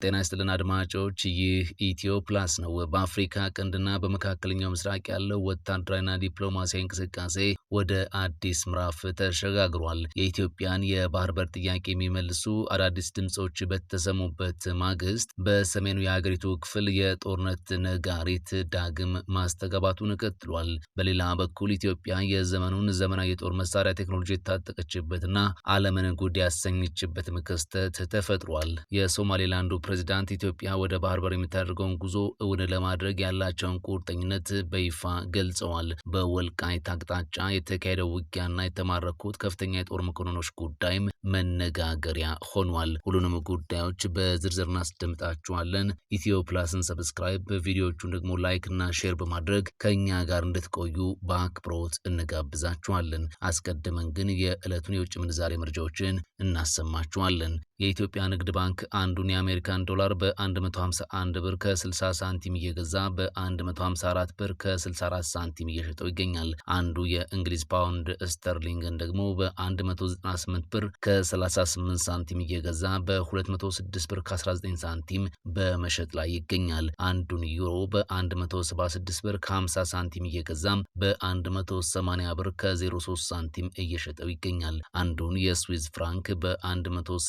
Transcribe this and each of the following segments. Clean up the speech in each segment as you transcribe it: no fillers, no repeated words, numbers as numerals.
ጤና ይስጥልን አድማጮች፣ ይህ ኢትዮ ፕላስ ነው። በአፍሪካ ቀንድና በመካከለኛው ምስራቅ ያለው ወታደራዊና ዲፕሎማሲያዊ እንቅስቃሴ ወደ አዲስ ምዕራፍ ተሸጋግሯል። የኢትዮጵያን የባህር በር ጥያቄ የሚመልሱ አዳዲስ ድምጾች በተሰሙበት ማግስት በሰሜኑ የሀገሪቱ ክፍል የጦርነት ነጋሪት ዳግም ማስተጋባቱን ቀጥሏል። በሌላ በኩል ኢትዮጵያ የዘመኑን ዘመናዊ የጦር መሳሪያ ቴክኖሎጂ የታጠቀችበትና ዓለምን ጉድ ያሰኘችበት ክስተት ተፈጥሯል። የሶማሌላንዱ ፕሬዝዳንት ኢትዮጵያ ወደ ባህር በር የምታደርገውን ጉዞ እውን ለማድረግ ያላቸውን ቁርጠኝነት በይፋ ገልጸዋል። በወልቃይት አቅጣጫ የተካሄደው ውጊያና የተማረኩት ከፍተኛ የጦር መኮንኖች ጉዳይም መነጋገሪያ ሆኗል። ሁሉንም ጉዳዮች በዝርዝር እናስደምጣችኋለን። ኢትዮ ፕላስን ሰብስክራይብ፣ ቪዲዮዎቹን ደግሞ ላይክ እና ሼር በማድረግ ከኛ ጋር እንድትቆዩ በአክብሮት እንጋብዛችኋለን። አስቀድመን ግን የዕለቱን የውጭ ምንዛሬ መረጃዎችን እናሰማችኋለን። የኢትዮጵያ ንግድ ባንክ አንዱን የአሜሪካን ዶላር በ151 ብር ከ60 ሳንቲም እየገዛ በ154 ብር ከ64 ሳንቲም እየሸጠው ይገኛል። አንዱ የእንግሊዝ ፓውንድ ስተርሊንግን ደግሞ በ198 ብር ከ38 ሳንቲም እየገዛ በ206 ብር ከ19 ሳንቲም በመሸጥ ላይ ይገኛል። አንዱን ዩሮ በ176 ብር ከ50 ሳንቲም እየገዛ በ180 ብር ከ03 ሳንቲም እየሸጠው ይገኛል። አንዱን የስዊዝ ፍራንክ በ184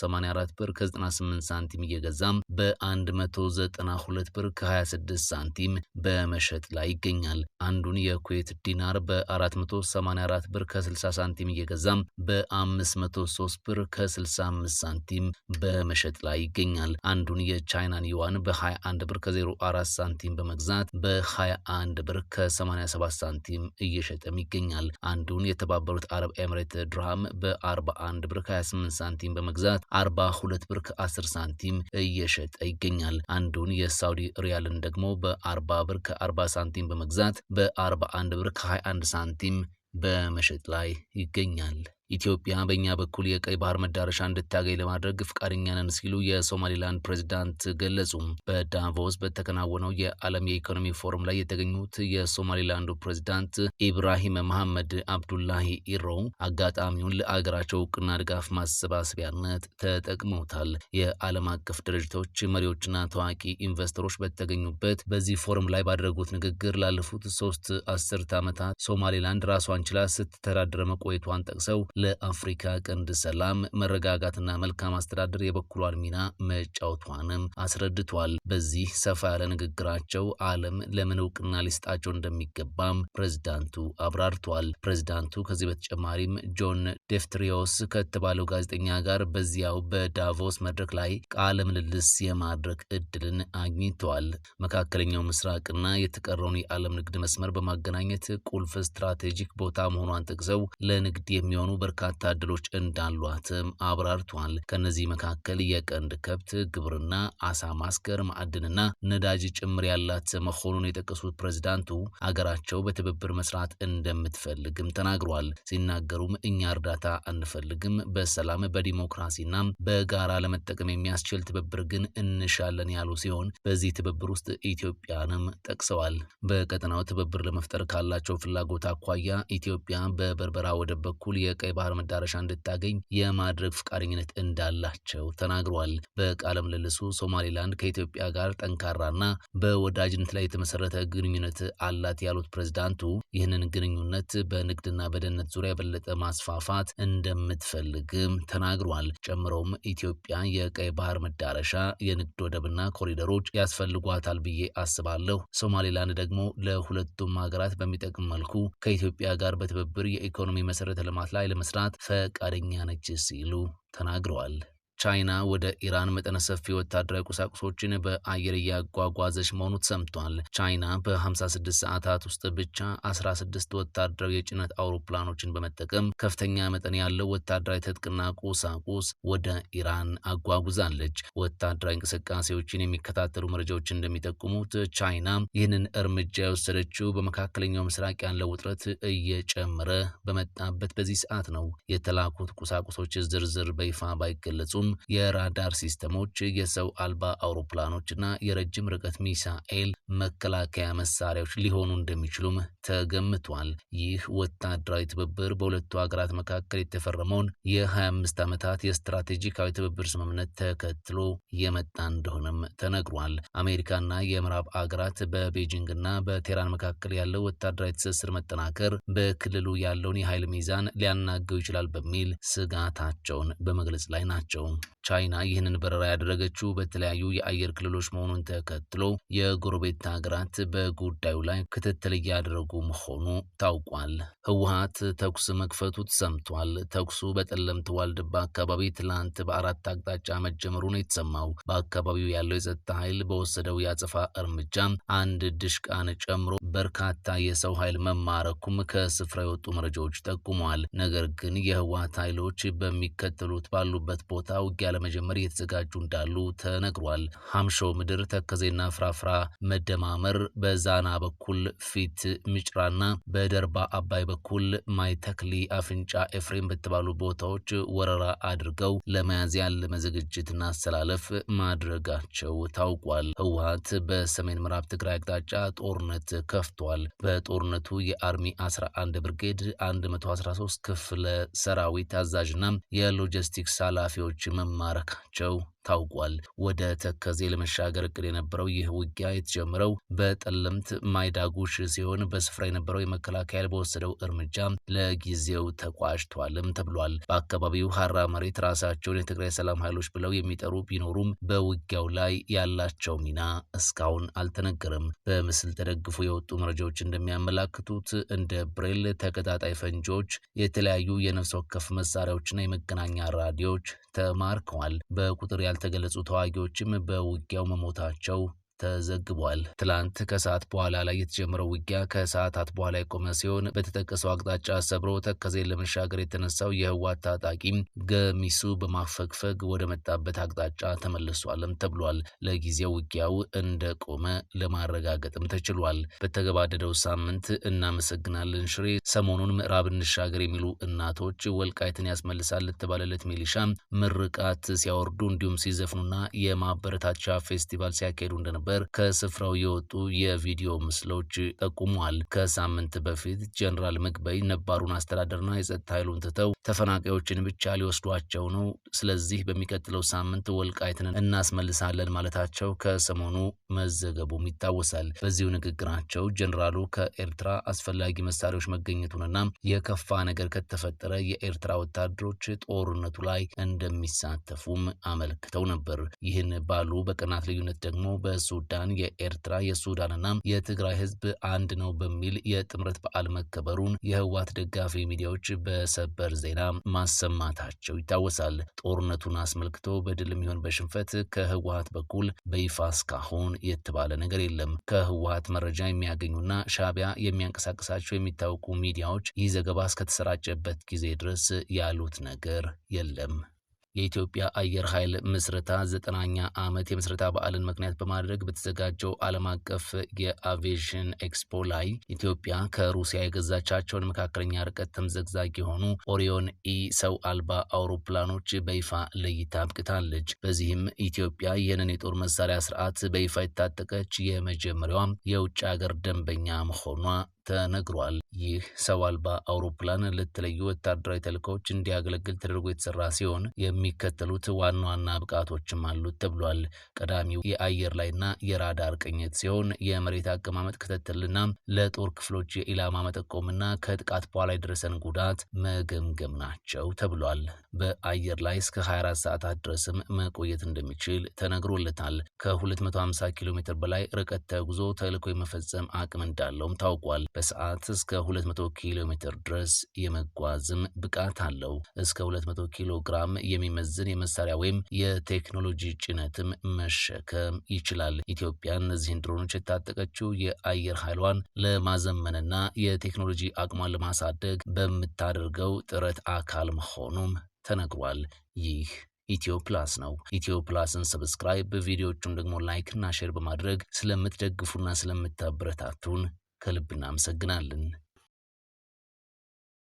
ብር ከ98 ሳንቲም እየገዛም በ192 ብር ከ26 ሳንቲም በመሸጥ ላይ ይገኛል። አንዱን የኩዌት ዲናር በ484 ብር ከ60 ሳንቲም እየገዛም በ503 ብር ከ65 ሳንቲም በመሸጥ ላይ ይገኛል። አንዱን የቻይናን ዩዋን በ21 ብር ከ04 ሳንቲም በመግዛት በ21 ብር ከ87 ሳንቲም እየሸጠም ይገኛል። አንዱን የተባበሩት አረብ ኤምሬት ድርሃም በ41 ብር ከ28 ሳንቲም በመግዛት 42 ብር ከ10 ሳንቲም እየሸጠ ይገኛል። አንዱን የሳውዲ ሪያልን ደግሞ በ40 ብር ከ40 ሳንቲም በመግዛት በ41 ብር ከ21 ሳንቲም በመሸጥ ላይ ይገኛል። ኢትዮጵያ በእኛ በኩል የቀይ ባህር መዳረሻ እንድታገኝ ለማድረግ ፍቃደኛ ነን ሲሉ የሶማሊላንድ ፕሬዝዳንት ገለጹ። በዳቮስ በተከናወነው የዓለም የኢኮኖሚ ፎረም ላይ የተገኙት የሶማሊላንዱ ፕሬዝዳንት ኢብራሂም መሐመድ አብዱላሂ ኢሮ አጋጣሚውን ለአገራቸው እውቅና ድጋፍ ማሰባሰቢያነት ተጠቅመውታል። የዓለም አቀፍ ድርጅቶች መሪዎችና ታዋቂ ኢንቨስተሮች በተገኙበት በዚህ ፎረም ላይ ባደረጉት ንግግር ላለፉት 3 አስርት ዓመታት ሶማሊላንድ ራሷን ችላ ስትተዳደር መቆየቷን ጠቅሰው ለአፍሪካ ቀንድ ሰላም፣ መረጋጋትና መልካም አስተዳደር የበኩሏን ሚና መጫወቷንም አስረድቷል። በዚህ ሰፋ ያለ ንግግራቸው ዓለም ለምን እውቅና ሊሰጣቸው እንደሚገባም ፕሬዝዳንቱ አብራርቷል። ፕሬዝዳንቱ ከዚህ በተጨማሪም ጆን ዴፍትሪዮስ ከተባለው ጋዜጠኛ ጋር በዚያው በዳቮስ መድረክ ላይ ቃለ ምልልስ የማድረግ እድልን አግኝተዋል። መካከለኛው ምስራቅና የተቀረውን የዓለም ንግድ መስመር በማገናኘት ቁልፍ ስትራቴጂክ ቦታ መሆኗን ጠቅሰው ለንግድ የሚሆኑ በርካታ እድሎች እንዳሏትም አብራርቷል። ከነዚህ መካከል የቀንድ ከብት ግብርና፣ አሳ ማስገር፣ ማዕድንና ነዳጅ ጭምር ያላት መሆኑን የጠቀሱት ፕሬዝዳንቱ አገራቸው በትብብር መስራት እንደምትፈልግም ተናግሯል። ሲናገሩም እኛ እርዳታ አንፈልግም፣ በሰላም በዲሞክራሲና በጋራ ለመጠቀም የሚያስችል ትብብር ግን እንሻለን ያሉ ሲሆን በዚህ ትብብር ውስጥ ኢትዮጵያንም ጠቅሰዋል። በቀጠናው ትብብር ለመፍጠር ካላቸው ፍላጎት አኳያ ኢትዮጵያ በበርበራ ወደብ በኩል የቀይ ባህር መዳረሻ እንድታገኝ የማድረግ ፍቃደኝነት እንዳላቸው ተናግሯል። በቃለ ምልልሱ ሶማሊላንድ ከኢትዮጵያ ጋር ጠንካራና በወዳጅነት ላይ የተመሰረተ ግንኙነት አላት ያሉት ፕሬዝዳንቱ ይህንን ግንኙነት በንግድና በደህንነት ዙሪያ የበለጠ ማስፋፋት እንደምትፈልግም ተናግሯል። ጨምሮም ኢትዮጵያ የቀይ ባህር መዳረሻ፣ የንግድ ወደብና ኮሪደሮች ያስፈልጓታል ብዬ አስባለሁ። ሶማሊላንድ ደግሞ ለሁለቱም ሀገራት በሚጠቅም መልኩ ከኢትዮጵያ ጋር በትብብር የኢኮኖሚ መሰረተ ልማት ላይ ለመስራት ፈቃደኛ ነች ሲሉ ተናግረዋል። ቻይና ወደ ኢራን መጠነ ሰፊ ወታደራዊ ቁሳቁሶችን በአየር እያጓጓዘች መሆኑ ተሰምቷል። ቻይና በ56 ሰዓታት ውስጥ ብቻ 16 ወታደራዊ የጭነት አውሮፕላኖችን በመጠቀም ከፍተኛ መጠን ያለው ወታደራዊ ትጥቅና ቁሳቁስ ወደ ኢራን አጓጉዛለች። ወታደራዊ እንቅስቃሴዎችን የሚከታተሉ መረጃዎች እንደሚጠቁሙት ቻይና ይህንን እርምጃ የወሰደችው በመካከለኛው ምስራቅ ያለው ውጥረት እየጨመረ በመጣበት በዚህ ሰዓት ነው። የተላኩት ቁሳቁሶች ዝርዝር በይፋ ባይገለጹም የራዳር ሲስተሞች፣ የሰው አልባ አውሮፕላኖችና የረጅም ርቀት ሚሳኤል መከላከያ መሳሪያዎች ሊሆኑ እንደሚችሉም ተገምቷል። ይህ ወታደራዊ ትብብር በሁለቱ ሀገራት መካከል የተፈረመውን የ25 ዓመታት የስትራቴጂካዊ ትብብር ስምምነት ተከትሎ የመጣ እንደሆነም ተነግሯል። አሜሪካና የምዕራብ አገራት በቤጂንግና በቴህራን መካከል ያለው ወታደራዊ ትስስር መጠናከር በክልሉ ያለውን የኃይል ሚዛን ሊያናገው ይችላል በሚል ስጋታቸውን በመግለጽ ላይ ናቸው። ቻይና ይህንን በረራ ያደረገችው በተለያዩ የአየር ክልሎች መሆኑን ተከትሎ የጎረቤት ሀገራት በጉዳዩ ላይ ክትትል እያደረጉ መሆኑ ታውቋል። ህወሓት ተኩስ መክፈቱ ተሰምቷል። ተኩሱ በጠለምት ዋልድባ አካባቢ ትላንት በአራት አቅጣጫ መጀመሩ ነው የተሰማው። በአካባቢው ያለው የጸጥታ ኃይል በወሰደው የአጸፋ እርምጃ አንድ ድሽቃን ጨምሮ በርካታ የሰው ኃይል መማረኩም ከስፍራ የወጡ መረጃዎች ጠቁመዋል። ነገር ግን የህወሓት ኃይሎች በሚከተሉት ባሉበት ቦታ ውጊያ ለመጀመር እየተዘጋጁ እንዳሉ ተነግሯል። ሐምሾ ምድር፣ ተከዜና ፍራፍራ መደማመር፣ በዛና በኩል ፊት ምጭራና በደርባ አባይ በኩል ማይተክሊ፣ አፍንጫ ኤፍሬም በተባሉ ቦታዎች ወረራ አድርገው ለመያዝ ያለመ ዝግጅትና አሰላለፍ ማድረጋቸው ታውቋል። ህወሓት በሰሜን ምዕራብ ትግራይ አቅጣጫ ጦርነት ከፍቷል። በጦርነቱ የአርሚ 11 ብርጌድ 113 ክፍለ ሰራዊት አዛዥና የሎጂስቲክስ ኃላፊዎች መማረካቸው ታውቋል። ወደ ተከዜ ለመሻገር እቅድ የነበረው ይህ ውጊያ የተጀመረው በጠለምት ማይዳጉሽ ሲሆን በስፍራ የነበረው የመከላከያ በወሰደው እርምጃ ለጊዜው ተቋጭቷልም ተብሏል። በአካባቢው ሀራ መሬት ራሳቸውን የትግራይ ሰላም ኃይሎች ብለው የሚጠሩ ቢኖሩም በውጊያው ላይ ያላቸው ሚና እስካሁን አልተነገረም። በምስል ተደግፎ የወጡ መረጃዎች እንደሚያመላክቱት እንደ ብሬል፣ ተቀጣጣይ ፈንጂዎች፣ የተለያዩ የነፍስ ወከፍ መሳሪያዎችና የመገናኛ ራዲዮዎች ተማርከዋል። በቁጥር ያልተገለጹ ተዋጊዎችም በውጊያው መሞታቸው ተዘግቧል። ትላንት ከሰዓት በኋላ ላይ የተጀመረው ውጊያ ከሰዓታት በኋላ የቆመ ሲሆን በተጠቀሰው አቅጣጫ ሰብሮ ተከዜን ለመሻገር የተነሳው የህወሓት ታጣቂም ገሚሱ በማፈግፈግ ወደ መጣበት አቅጣጫ ተመልሷልም ተብሏል። ለጊዜው ውጊያው እንደቆመ ለማረጋገጥም ተችሏል። በተገባደደው ሳምንት እናመሰግናለን ሽሬ፣ ሰሞኑን ምዕራብ እንሻገር የሚሉ እናቶች፣ ወልቃይትን ያስመልሳል ለተባለለት ሚሊሻ ምርቃት ሲያወርዱ እንዲሁም ሲዘፍኑና የማበረታቻ ፌስቲቫል ሲያካሂዱ እንደነበር ከስፍራው የወጡ የቪዲዮ ምስሎች ጠቁመዋል። ከሳምንት በፊት ጀነራል ምግበይ ነባሩን አስተዳደርና የጸጥታ ኃይሉን ትተው ተፈናቃዮችን ብቻ ሊወስዷቸው ነው፣ ስለዚህ በሚቀጥለው ሳምንት ወልቃይትን እናስመልሳለን ማለታቸው ከሰሞኑ መዘገቡም ይታወሳል። በዚሁ ንግግራቸው ጀነራሉ ከኤርትራ አስፈላጊ መሳሪያዎች መገኘቱንና የከፋ ነገር ከተፈጠረ የኤርትራ ወታደሮች ጦርነቱ ላይ እንደሚሳተፉም አመልክተው ነበር። ይህን ባሉ በቀናት ልዩነት ደግሞ በሱዳን የኤርትራ የሱዳንና የትግራይ ህዝብ አንድ ነው በሚል የጥምረት በዓል መከበሩን የህወሓት ደጋፊ ሚዲያዎች በሰበር ዜና ማሰማታቸው ይታወሳል። ጦርነቱን አስመልክቶ በድልም ይሁን በሽንፈት ከህወሓት በኩል በይፋ እስካሁን የተባለ ነገር የለም። ከህወሓት መረጃ የሚያገኙና ሻዕቢያ የሚያንቀሳቅሳቸው የሚታወቁ ሚዲያዎች ይህ ዘገባ እስከተሰራጨበት ጊዜ ድረስ ያሉት ነገር የለም። የኢትዮጵያ አየር ኃይል ምስረታ 9ኛ ዓመት የምስረታ በዓልን ምክንያት በማድረግ በተዘጋጀው ዓለም አቀፍ የአቪዬሽን ኤክስፖ ላይ ኢትዮጵያ ከሩሲያ የገዛቻቸውን መካከለኛ ርቀት ተምዘግዛጊ የሆኑ ኦሪዮን ኢ ሰው አልባ አውሮፕላኖች በይፋ ለእይታ አብቅታለች። በዚህም ኢትዮጵያ ይህንን የጦር መሳሪያ ስርዓት በይፋ የታጠቀች የመጀመሪያዋ የውጭ ሀገር ደንበኛ መሆኗ ተነግሯል። ይህ ሰው አልባ አውሮፕላን ለተለዩ ወታደራዊ ተልእኮዎች እንዲያገለግል ተደርጎ የተሰራ ሲሆን የሚከተሉት ዋና ዋና ብቃቶችም አሉት ተብሏል። ቀዳሚው የአየር ላይና የራዳር ቅኝት ሲሆን የመሬት አቀማመጥ ክትትልና ለጦር ክፍሎች የኢላማ መጠቆምና ከጥቃት በኋላ የደረሰን ጉዳት መገምገም ናቸው ተብሏል። በአየር ላይ እስከ 24 ሰዓታት ድረስም መቆየት እንደሚችል ተነግሮለታል። ከ250 ኪሎ ሜትር በላይ ርቀት ተጉዞ ተልእኮ የመፈጸም አቅም እንዳለውም ታውቋል። በሰዓት እስከ 200 ኪሎ ሜትር ድረስ የመጓዝም ብቃት አለው። እስከ 200 ኪሎ ግራም የሚመዝን የመሳሪያ ወይም የቴክኖሎጂ ጭነትም መሸከም ይችላል። ኢትዮጵያ እነዚህን ድሮኖች የታጠቀችው የአየር ኃይሏን ለማዘመንና የቴክኖሎጂ አቅሟን ለማሳደግ በምታደርገው ጥረት አካል መሆኑም ተነግሯል። ይህ ኢትዮ ፕላስ ነው። ኢትዮ ፕላስን ሰብስክራይብ፣ ቪዲዮዎቹን ደግሞ ላይክ እና ሼር በማድረግ ስለምትደግፉና ስለምታበረታቱን ከልብ እናመሰግናለን።